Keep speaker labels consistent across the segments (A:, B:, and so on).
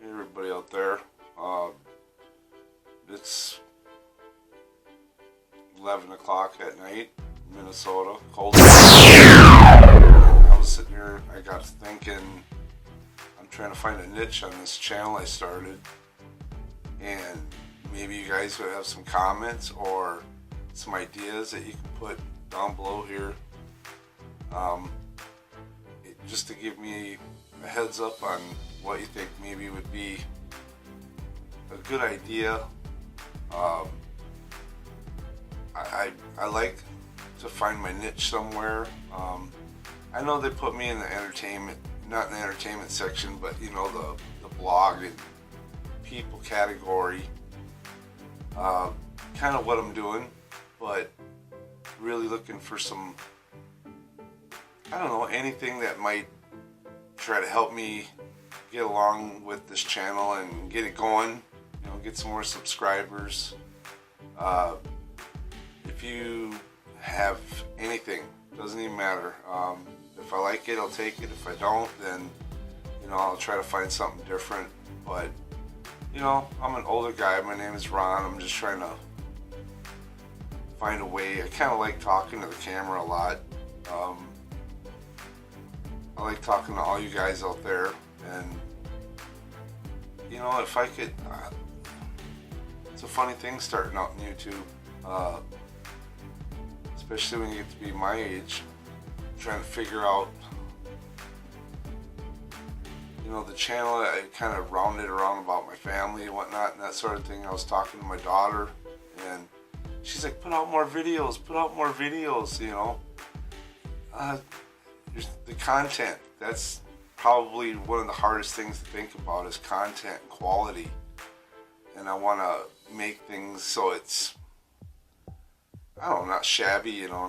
A: everybody out there. It's 11 o'clock at night, Minnesota, cold. I was sitting here, I got to thinking, I'm trying to find a niche on this channel I started, and maybe you guys would have some comments or some ideas that you can put down below here, just to give me a heads up on what you think maybe would be a good idea. I like to find my niche somewhere. I know they put me in the entertainment, not in the entertainment section, but you know, the blog and people category. Kind of what I'm doing, but really looking for some, I don't know, anything that might try to help me get along with this channel and get it going, you know, get some more subscribers. If you have anything, doesn't even matter. If I like it, I'll take it. If I don't, then, you know, I'll try to find something different. But, you know, I'm an older guy. My name is Ron. I'm just trying to find a way. I kind of like talking to the camera a lot. I like talking to all you guys out there, and you know, if I could, it's a funny thing starting out on YouTube, especially when you get to be my age, trying to figure out, you know, the channel. I kind of rounded around about my family and whatnot and that sort of thing. I was talking to my daughter, and she's like, put out more videos, you know. The content, that's probably one of the hardest things to think about, is content quality. And I want to make things so it's, I don't know, not shabby, you know,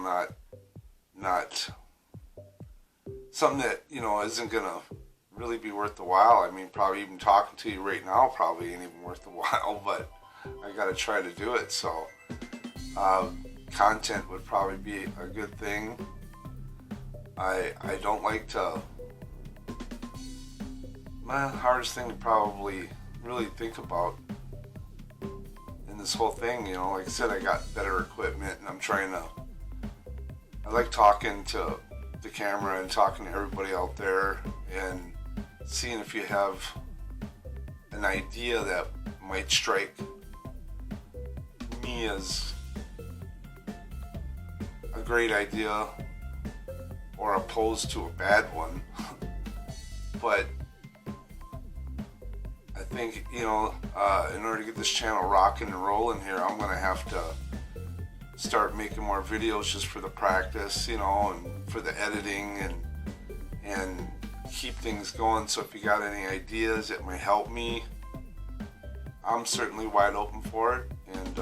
A: not something that, you know, isn't gonna really be worth the while. I mean, probably even talking to you right now probably ain't even worth the while, but I gotta try to do it. So content would probably be a good thing. I don't like to, my hardest thing to probably really think about in this whole thing, you know, like I said, I got better equipment, and I'm trying to, I like talking to the camera and talking to everybody out there and seeing if you have an idea that might strike me as a great idea, or opposed to a bad one. But I think, you know, in order to get this channel rocking and rolling here, I'm gonna have to start making more videos just for the practice, you know, and for the editing, and keep things going. So if you got any ideas that might help me, I'm certainly wide open for it. And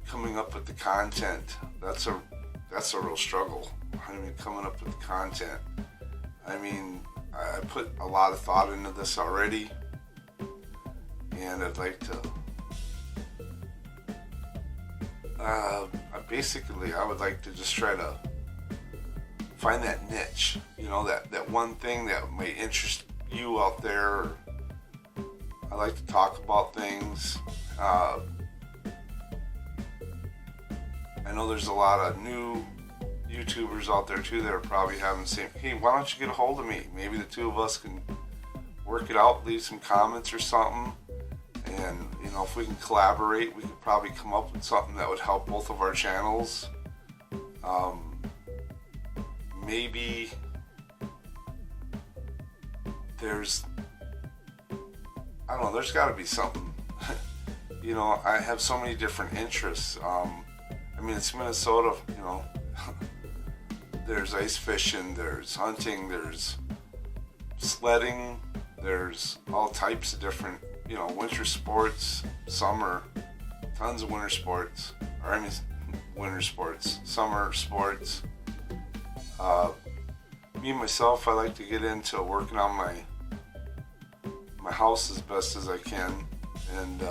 A: coming up with the content, that's a real struggle. I mean, coming up with the content. I mean, I put a lot of thought into this already, and I'd like to, I would like to just try to find that niche, you know, that one thing that might interest you out there. I like to talk about things. I know there's a lot of new YouTubers out there too that are probably having the same, hey, why don't you get a hold of me? Maybe the two of us can work it out, leave some comments or something, and you know, if we can collaborate, we could probably come up with something that would help both of our channels. Maybe there's, I don't know, there's got to be something. You know, I have so many different interests. I mean, it's Minnesota, you know. There's ice fishing, there's hunting, there's sledding, there's all types of different, you know, winter sports, summer, tons of winter sports, or I mean, winter sports, summer sports. Me myself, I like to get into working on my house as best as I can, and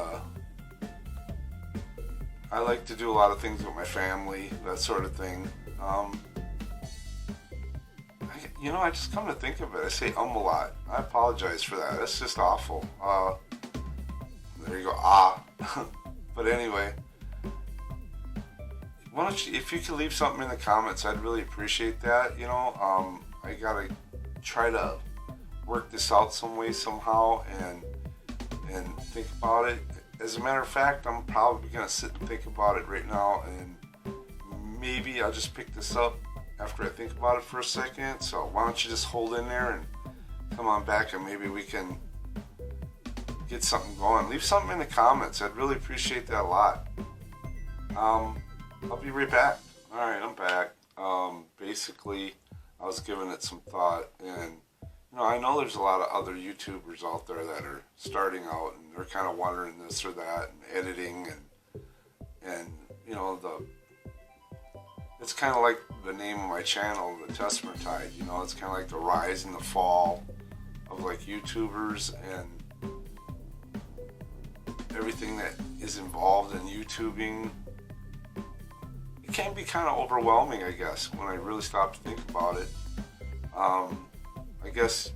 A: I like to do a lot of things with my family, that sort of thing. I just come to think of it, I say a lot. I apologize for that. That's just awful. There you go. But anyway, why don't you, if you could leave something in the comments, I'd really appreciate that. I gotta try to work this out some way, somehow, and think about it. As a matter of fact, I'm probably gonna sit and think about it right now, and maybe I'll just pick this up after I think about it for a second. So why don't you just hold in there and come on back, and maybe we can get something going. Leave something in the comments. I'd really appreciate that a lot. I'll be right back. Alright, I'm back. Basically, I was giving it some thought, and I know there's a lot of other YouTubers out there that are starting out, and they're kind of wondering this or that, and editing, and it's kind of like the name of my channel, the Tessmer Tide. It's kind of like the rise and the fall of like YouTubers and everything that is involved in YouTubing. It can be kind of overwhelming, I guess, when I really stop to think about it. I guess,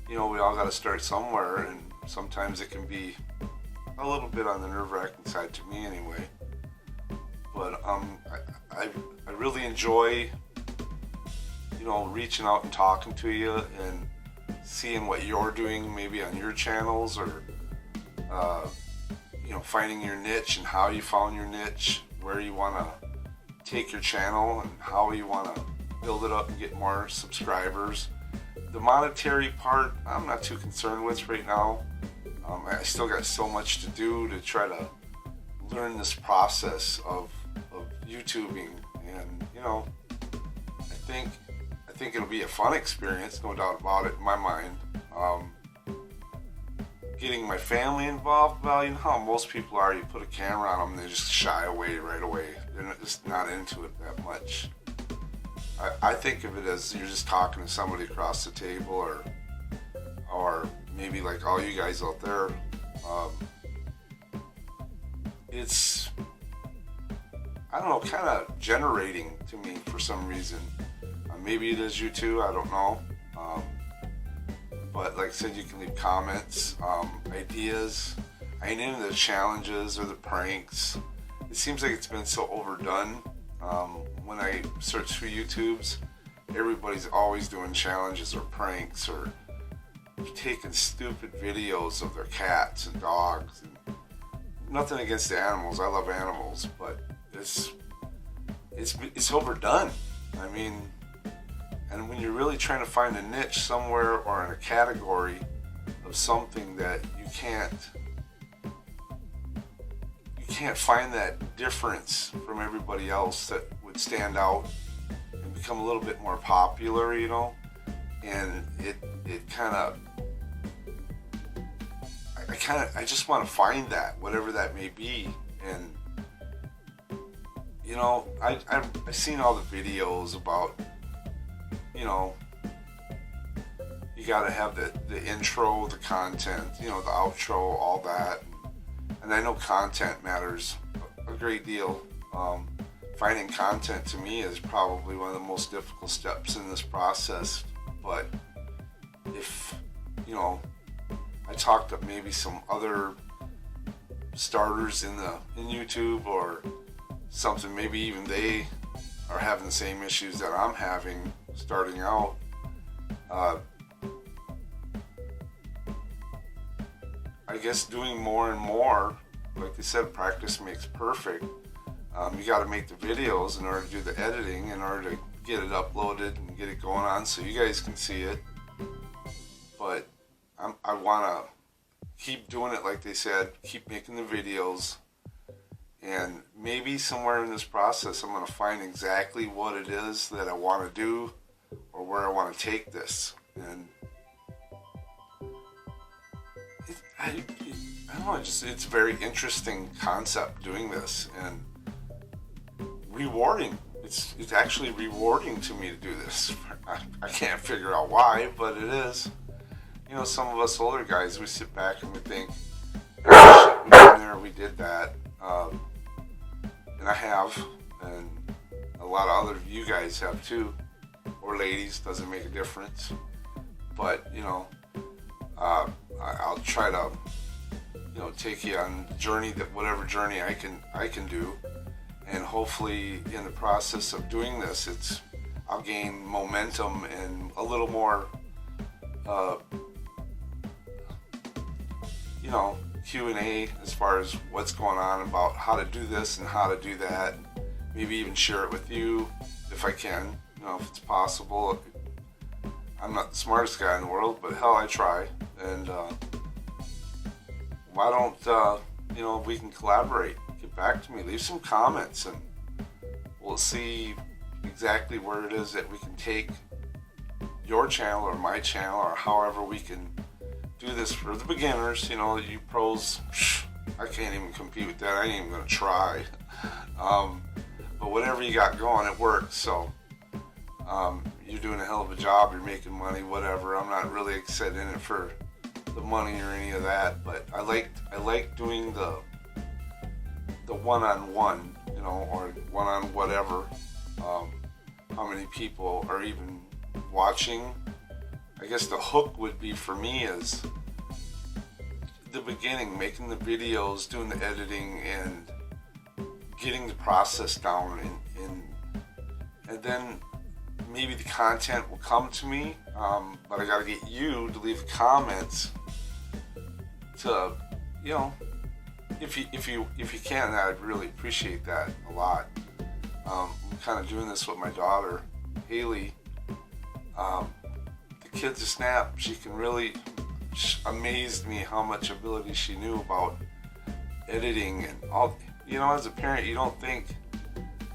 A: we all got to start somewhere, and sometimes it can be a little bit on the nerve-wracking side, to me anyway. But I really enjoy, reaching out and talking to you and seeing what you're doing maybe on your channels, or finding your niche and how you found your niche, where you want to take your channel and how you want to build it up and get more subscribers. The monetary part, I'm not too concerned with right now. I still got so much to do to try to learn this process of YouTubing, and I think it'll be a fun experience, no doubt about it in my mind. Getting my family involved, well, you know how most people are. You put a camera on them and they just shy away right away. They're just not into it that much. I think of it as you're just talking to somebody across the table, or maybe like all you guys out there. It's, I don't know, kind of generating to me for some reason. Maybe it is you too, I don't know. But like I said, you can leave comments, ideas. I ain't into the challenges or the pranks. It seems like it's been so overdone. When I search through YouTubes, everybody's always doing challenges or pranks, or taking stupid videos of their cats and dogs. And nothing against the animals, I love animals, but it's overdone. I mean, and when you're really trying to find a niche somewhere or in a category of something that you can't find that difference from everybody else that would stand out and become a little bit more popular, and it kind of, I just want to find that, whatever that may be. And I've seen all the videos about, you got to have the intro, the content, the outro, all that. And I know content matters a great deal. Finding content to me is probably one of the most difficult steps in this process. But if, I talked to maybe some other starters in YouTube or something, maybe even they are having the same issues that I'm having starting out. I guess doing more and more, like they said, practice makes perfect. You got to make the videos in order to do the editing, in order to get it uploaded and get it going on so you guys can see it. But I want to keep doing it, like they said, keep making the videos, and maybe somewhere in this process I'm going to find exactly what it is that I want to do, or where I want to take this. And I don't know, it's a very interesting concept doing this, and rewarding. It's actually rewarding to me to do this. I can't figure out why, but it is. Some of us older guys, we sit back and we think, oh, shit, we been there, we did that. And I have, and a lot of other you guys have too. or ladies, doesn't make a difference. But I'll try to take you on the journey, that whatever journey I can do, and hopefully in the process of doing this, I'll gain momentum and a little more Q&A as far as what's going on about how to do this and how to do that. Maybe even share it with you if I can, if it's possible. I'm not the smartest guy in the world, but hell, I try. And why don't we can collaborate? Get back to me, leave some comments, and we'll see exactly where it is that we can take your channel or my channel, or however we can do this for the beginners. You pros, I can't even compete with that. I ain't even gonna try. But whatever you got going, it works. So you're doing a hell of a job. You're making money, whatever. I'm not really excited in it for the money or any of that, but I like doing the one-on-one, or one-on whatever. How many people are even watching? I guess the hook would be for me is the beginning, making the videos, doing the editing, and getting the process down, and then maybe the content will come to me, but I gotta get you to leave comments to, if you can, I'd really appreciate that a lot. I'm kind of doing this with my daughter, Haley. The kid's a snap. She can really amazed me how much ability she knew about editing and all. As a parent, you don't think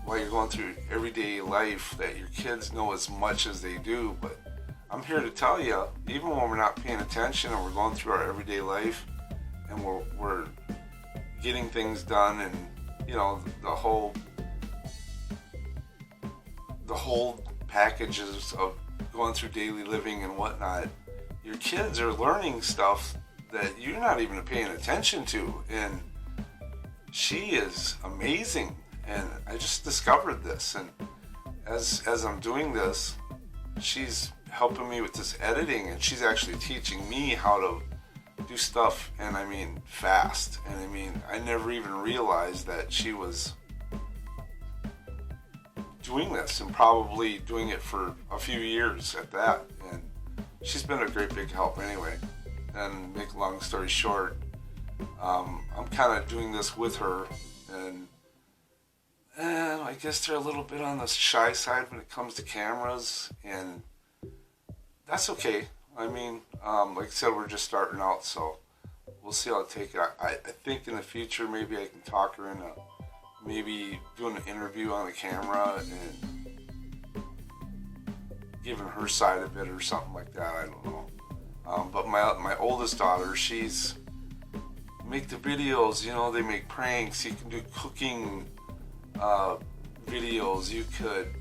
A: while you're going through everyday life that your kids know as much as they do, but I'm here to tell you, even when we're not paying attention and we're going through our everyday life and we're getting things done, and the whole packages of going through daily living and whatnot, your kids are learning stuff that you're not even paying attention to, and she is amazing. And I just discovered this, and as I'm doing this, she's helping me with this editing, and she's actually teaching me how to do stuff, and I mean fast. And I never even realized that she was doing this, and probably doing it for a few years at that. And she's been a great big help anyway. And make a long story short, I'm kind of doing this with her, and I guess they're a little bit on the shy side when it comes to cameras, and that's okay. Like I said, we're just starting out, so we'll see how it takes. I think in the future maybe I can talk her into maybe doing an interview on the camera and giving her side of it or something like that. I don't know. But my oldest daughter, she's make the videos. They make pranks. You can do cooking videos. You could,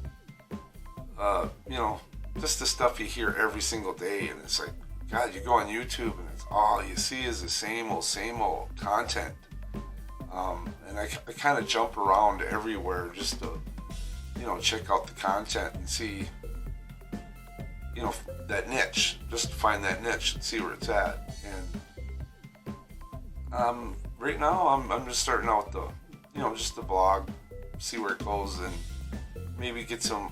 A: just the stuff you hear every single day, and it's like, God, you go on YouTube and it's all you see is the same old content. And I kind of jump around everywhere just to, check out the content and see, that niche, just to find that niche and see where it's at. And right now I'm just starting out the, just the blog, see where it goes, and maybe get some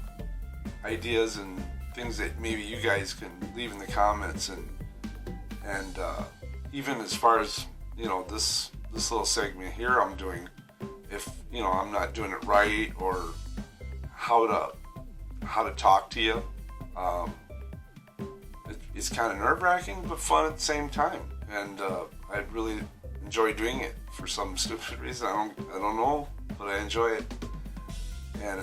A: ideas and things that maybe you guys can leave in the comments, and even as far as this little segment here I'm doing, if I'm not doing it right, or how to talk to you, it's kind of nerve-wracking but fun at the same time, and I'd really enjoy doing it for some stupid reason. I don't know, but I enjoy it, and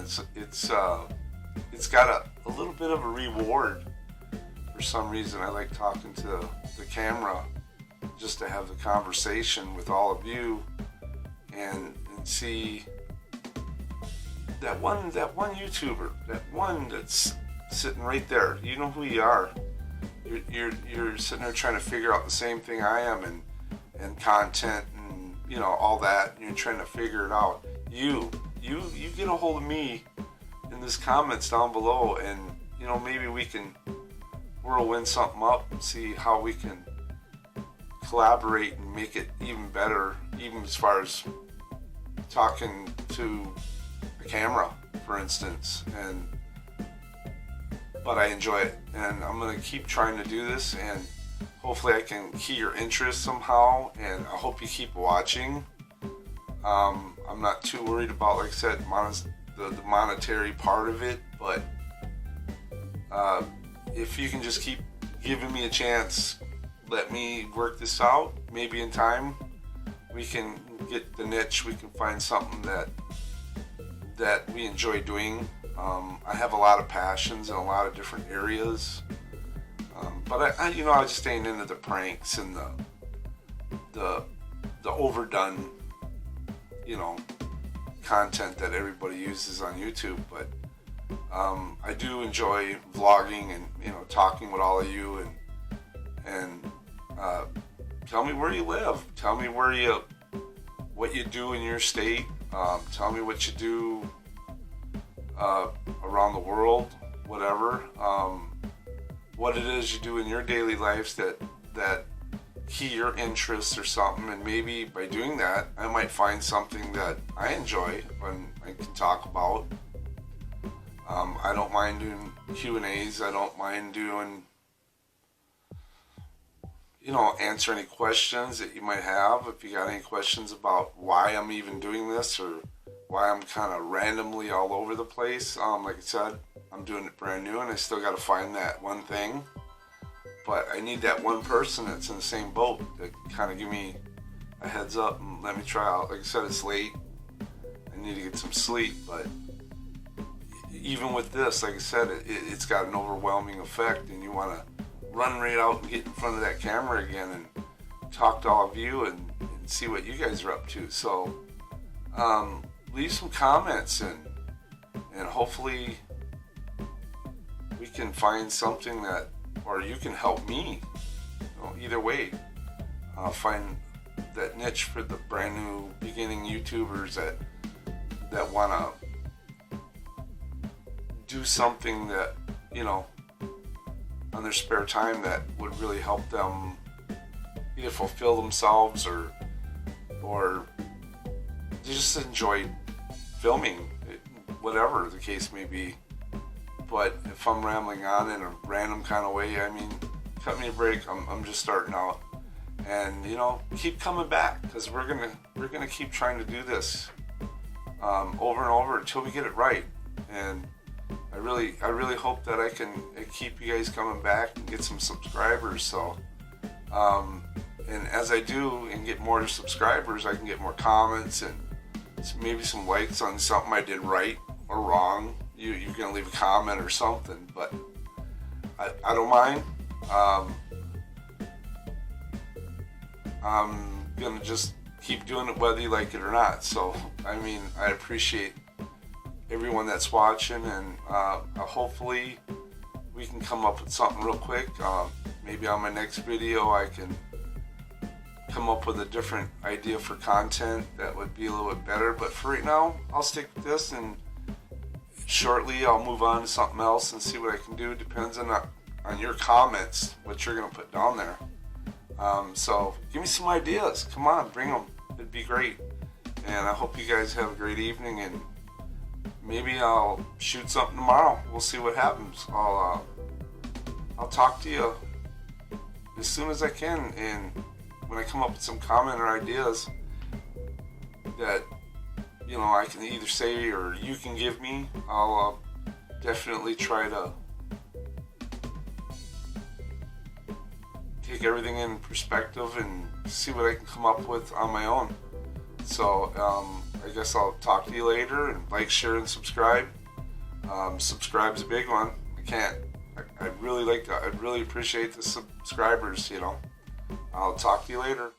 A: it's got a little bit of a reward for some reason. I like talking to the camera, just to have the conversation with all of you, and see that one YouTuber, that one that's sitting right there. You know who you are. You're sitting there trying to figure out the same thing I am, and content, and all that, and you're trying to figure it out. You get a hold of me in these comments down below, and maybe we can whirlwind something up and see how we can collaborate and make it even better, even as far as talking to a camera, for instance. But I enjoy it, and I'm gonna keep trying to do this, and hopefully I can key your interest somehow, and I hope you keep watching. I'm not too worried about, like I said, the monetary part of it, but if you can just keep giving me a chance, let me work this out. Maybe in time we can get the niche, we can find something that we enjoy doing. I have a lot of passions in a lot of different areas, but I just ain't into the pranks and the overdone, content that everybody uses on YouTube. But I do enjoy vlogging and talking with all of you, and tell me where you live. Tell me what you do in your state. Tell me what you do around the world, whatever. What it is you do in your daily lives that key your interests or something, and maybe by doing that I might find something that I enjoy and I can talk about. I don't mind doing Q&As. I don't mind doing, answer any questions that you might have. If you got any questions about why I'm even doing this, or why I'm kind of randomly all over the place, like I said, I'm doing it brand new and I still got to find that one thing. But I need that one person that's in the same boat to kind of give me a heads up and let me try out. Like I said, it's late. I need to get some sleep. But even with this, like I said, it's got an overwhelming effect, and you want to run right out and get in front of that camera again and talk to all of you and see what you guys are up to. So leave some comments, and hopefully we can find something that, or you can help me, either way, find that niche for the brand new beginning YouTubers that want to do something that, on their spare time, that would really help them either fulfill themselves or just enjoy filming, whatever the case may be. But if I'm rambling on in a random kind of way, cut me a break. I'm just starting out, and keep coming back, because we're gonna keep trying to do this over and over until we get it right. And I really hope that I can keep you guys coming back and get some subscribers. So and as I do and get more subscribers, I can get more comments and maybe some likes on something I did right or wrong. You're gonna leave a comment or something, but I don't mind. I'm gonna just keep doing it whether you like it or not. So I appreciate everyone that's watching, and hopefully we can come up with something real quick. Maybe on my next video I can come up with a different idea for content that would be a little bit better, but for right now I'll stick with this, and shortly I'll move on to something else and see what I can do. Depends on your comments, what you're going to put down there. So give me some ideas. Come on, bring them. It'd be great. And I hope you guys have a great evening, and maybe I'll shoot something tomorrow. We'll see what happens. I'll talk to you as soon as I can, and when I come up with some comment or ideas that I can either say or you can give me, I'll definitely try to take everything in perspective and see what I can come up with on my own. So I guess I'll talk to you later, and like, share, and subscribe. Subscribe's a big one. I'd really appreciate the subscribers. I'll talk to you later.